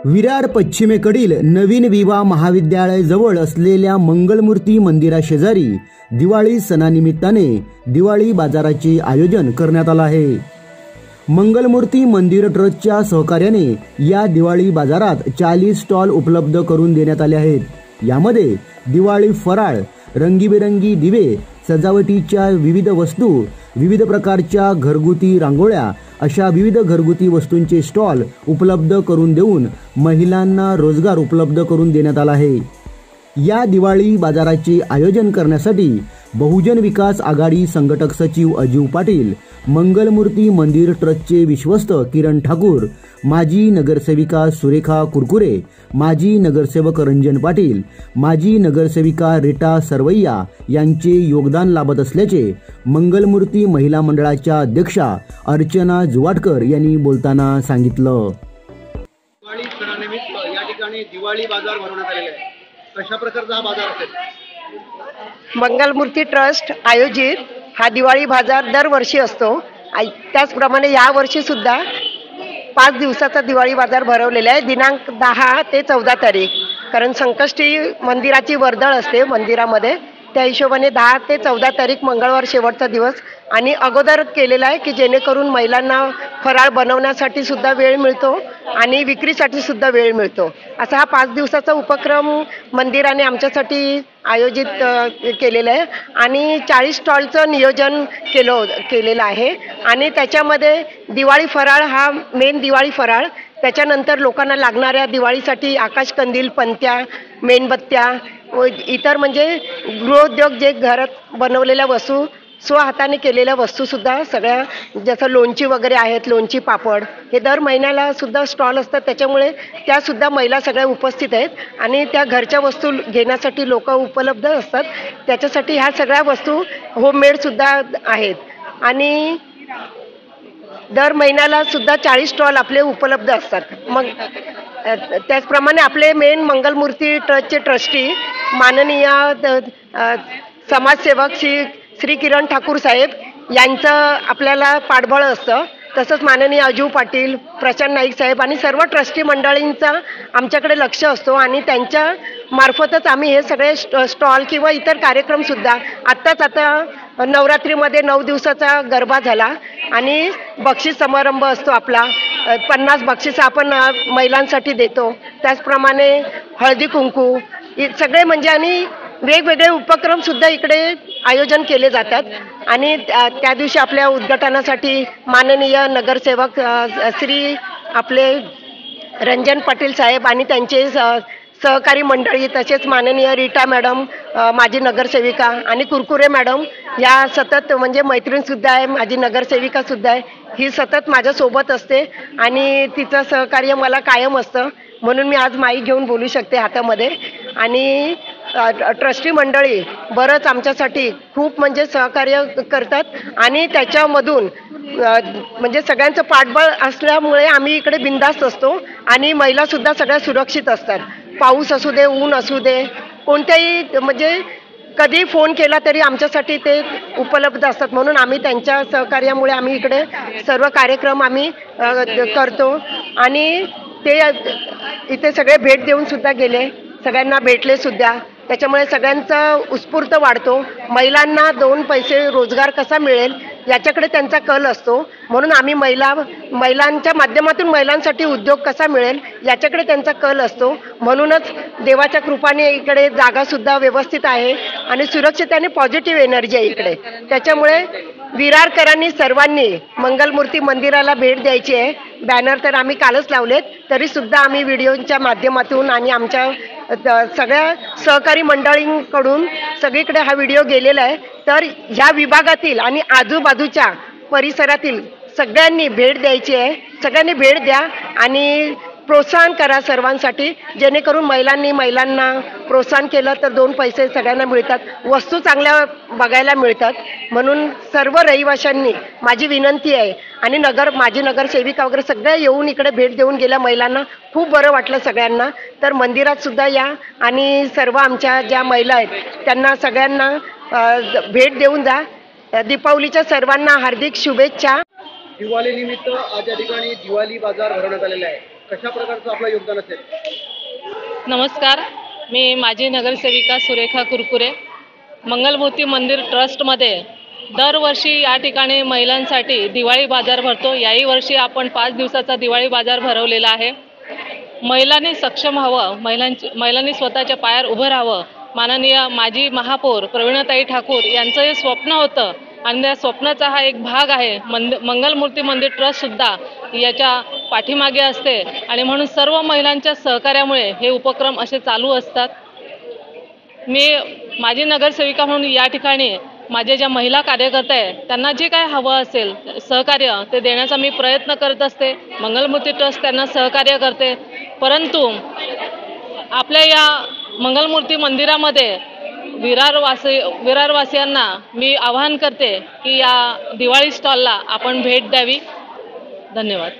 विरार पश्चिमेकडील नवीन विवा महाविद्यालय जवळ असलेल्या मंगलमूर्ती मंदिराशेजारी दिवाळी सणानिमित्ताने दिवाळी बाजाराचे आयोजन करण्यात आले आहे। मंगलमूर्ती मंदिर ट्रस्टच्या सहकार्याने या दिवाळी बाजारात 40 स्टॉल उपलब्ध करून देण्यात आले आहेत। यामध्ये दिवाळी फराळ, रंगीबेरंगी दिवे, सजावटीच्या विविध वस्तू, विविध प्रकारच्या घरगुती रांगोळ्या अशा विविध घरगुती वस्तूंचे स्टॉल उपलब्ध करून देऊन महिलांना रोजगार उपलब्ध करून देण्यात आला आहे। या दिवाळी बाजाराचे आयोजन करण्यासाठी बहुजन विकास आघाडी संघटक सचिव अजीव पाटील, मंगलमूर्ती मंदिर ट्रस्टचे विश्वस्त किरण ठाकूर, माजी नगरसेविका सुरेखा कुरकुरे, माजी नगरसेवक रंजन पाटील, माजी नगरसेविका रीटा सरवैया यांचे योगदान लाभत असल्याचे मंगलमूर्ती महिला मंडळाच्या अध्यक्षा अर्चना जुवाटकर यांनी बोलताना सांगितलं। दिवाळी सणानिमित्त या ठिकाणी दिवाळी बाजार भरवण्यात आलेला आहे। कशा प्रकारचा हा बाजार असेल? मंगलमूर्ती ट्रस्ट आयोजित हा दिवाळी बाजार दरवर्षी असतो। त्याचप्रमाणे या वर्षी सुद्धा 5 दिवसाचा दिवाळी बाजार भरवलेला आहे, दिनांक 10 ते 14 तारीख। कारण संकष्टी मंदिराची वर्दळ असते मंदिरामध्ये, त्या हिशोबाने 10 ते 14 तारीख मंगळवार शेवटचा दिवस आणि अगोदर केलेला आहे की जेणेकरून महिलांना फराळ बनवण्यासाठी सुद्धा वेळ मिळतो आणि विक्रीसाठी सुद्धा वेळ मिळतो। असा हा 5 दिवसाचा उपक्रम मंदिराने आमच्यासाठी आयोजित केलेला आहे आणि 40 स्टॉलचं नियोजन केलेलं आहे आणि त्याच्यामध्ये दिवाळी फराळ हा मेन दिवाळी फराळ, त्याच्यानंतर लोकांना लागणाऱ्या दिवाळीसाठी आकाशकंदील, पणत्या, मेणबत्त्या व इतर म्हणजे गृहोद्योग जे घरात बनवलेल्या वस्तू, स्वहाताने केलेल्या वस्तूसुद्धा सगळ्या, जसं लोणची वगैरे आहेत, लोणची पापड, हे दर महिन्याला सुद्धा स्टॉल असतात। त्याच्यामुळे त्यासुद्धा महिला सगळ्या उपस्थित आहेत आणि त्या घरच्या वस्तू घेण्यासाठी लोक उपलब्ध असतात। त्याच्यासाठी ह्या सगळ्या वस्तू होममेडसुद्धा आहेत आणि दर महिन्याला सुद्धा 40 स्टॉल आपले उपलब्ध असतात। मग त्याचप्रमाणे आपले मेन मंगलमूर्ती ट्रस्टचे ट्रस्टी माननीय समाजसेवक श्री किरण ठाकूर साहेब यांचं आपल्याला पाठबळ असतं। तसंच माननीय अजीव पाटील, प्रशांत नाईक साहेब आणि सर्व ट्रस्टी मंडळींचा आमच्याकडे लक्ष असतो आणि त्यांच्या मार्फतच आम्ही हे सगळे स्टॉल किंवा इतर कार्यक्रमसुद्धा आता नवरात्रीमध्ये 9 दिवसाचा गरबा झाला आणि बक्षीस समारंभ असतो आपला, 50 बक्षीस आपण महिलांसाठी देतो। त्याचप्रमाणे हळदी कुंकू सगळे म्हणजे आणि वेगवेगळे उपक्रम सुद्धा इकडे आयोजन केले जातात आणि त्या दिवशी आपल्या उद्घाटनासाठी माननीय नगरसेवक श्री आपले रंजन पाटील साहेब आणि त्यांचे सहकारी मंडळी, तसेच माननीय रीटा मॅडम माजी नगरसेविका आणि कुरकुरे मॅडम या सतत म्हणजे मैत्रीणसुद्धा आहे, माझी नगरसेविकासुद्धा आहे, ही सतत माझ्यासोबत असते आणि तिचं सहकार्य मला कायम असतं, म्हणून मी आज माईक घेऊन बोलू शकते हातामध्ये। आणि ट्रस्टी मंडळी बरंच आमच्यासाठी खूप म्हणजे सहकार्य करतात आणि त्याच्यामधून म्हणजे सगळ्यांचं पाठबळ असल्यामुळे आम्ही इकडे बिनधास्त असतो आणि महिलासुद्धा सगळ्या सुरक्षित असतात। पाऊस असू दे, ऊन असू दे, कोणत्याही म्हणजे कधी फोन केला तरी आमच्यासाठी ते उपलब्ध असतात, म्हणून आम्ही त्यांच्या सहकार्यामुळे आम्ही इकडे सर्व कार्यक्रम आम्ही करतो आणि ते इथे सगळे भेट देऊन सुद्धा गेले, सगळ्यांना भेटले सुद्धा, त्याच्यामुळे सगळ्यांचा उत्स्फूर्त वाढतो। महिलांना 2 पैसे रोजगार कसा मिळेल याच्याकडे त्यांचा कल असतो, म्हणून आम्ही महिलांच्या माध्यमातून महिलांसाठी उद्योग कसा मिळेल याच्याकडे त्यांचा कल असतो। म्हणूनच देवाच्या कृपाने इकडे जागासुद्धा व्यवस्थित आहे आणि सुरक्षित आणि पॉझिटिव्ह एनर्जी आहे इकडे। त्याच्यामुळे विरारकरांनी सर्वांनी मंगलमूर्ती मंदिराला भेट द्यायची आहे। बॅनर तर आम्ही कालच लावलेत, तरीसुद्धा आम्ही व्हिडिओच्या माध्यमातून आणि आमच्या सगळ्या सहकारी मंडळींकडून सगळीकडे हा व्हिडिओ गेलेला आहे। तर ह्या विभागातील आणि आजूबाजूच्या परिसरातील सगळ्यांनी भेट द्यायची आहे, सगळ्यांनी भेट द्या आणि प्रोत्साहन करा सर्वांसाठी, जेणेकरून महिलांना प्रोत्साहन केलं तर 2 पैसे सगळ्यांना मिळतात, वस्तू चांगल्या बघायला मिळतात। म्हणून सर्व रहिवाशांनी माझी विनंती आहे आणि माझी नगरसेविका वगैरे सगळ्या येऊन इकडे भेट देऊन गेल्या, महिलांना खूप बरं वाटलं सगळ्यांना। तर मंदिरात सुद्धा या आणि सर्व आमच्या ज्या महिला आहेत त्यांना सगळ्यांना भेट देऊन जा। दीपावलीच्या सर्वांना हार्दिक शुभेच्छा। दिवाळी निमित्त आज या ठिकाणी दिवाळी बाजार भरवण्यात आलेला आहे। कशा प्रकारचं आपलं योगदान असेल? नमस्कार, मी माजी नगरसेविका सुरेखा कुरकुरे. मंगलमूर्ती मंदिर ट्रस्टमध्ये दरवर्षी या ठिकाणी महिलांसाठी दिवाळी बाजार भरतो. याही वर्षी आपण 5 दिवसाचा दिवाळी बाजार भरवलेला आहे. महिलांनी सक्षम व्हावं, महिलांनी स्वतःच्या पायावर उभं राहावं, माननीय माजी महापौर प्रवीणाताई ठाकूर यांचं हे स्वप्न होतं आणि त्या स्वप्नाचा हा एक भाग आहे. मंगलमूर्ती मंदिर ट्रस्टसुद्धा याच्या पाठीमागे असते आणि म्हणून सर्व महिलांच्या सहकार्यामुळे हे उपक्रम असे चालू असतात. मी माजी नगरसेविका म्हणून या ठिकाणी माझे ज्या महिला कार्यकर्ते आहेत त्यांना जे काय हवं असेल सहकार्य ते देण्याचा मी प्रयत्न करत असते. मंगलमूर्ती ट्रस्ट त्यांना सहकार्य करते. परंतु आपल्या या मंगलमूर्ती मंदिरामध्ये विरारवासियांना मी आवाहन करते की या दिवाळी स्टॉलला आपण भेट द्यावी. धन्यवाद.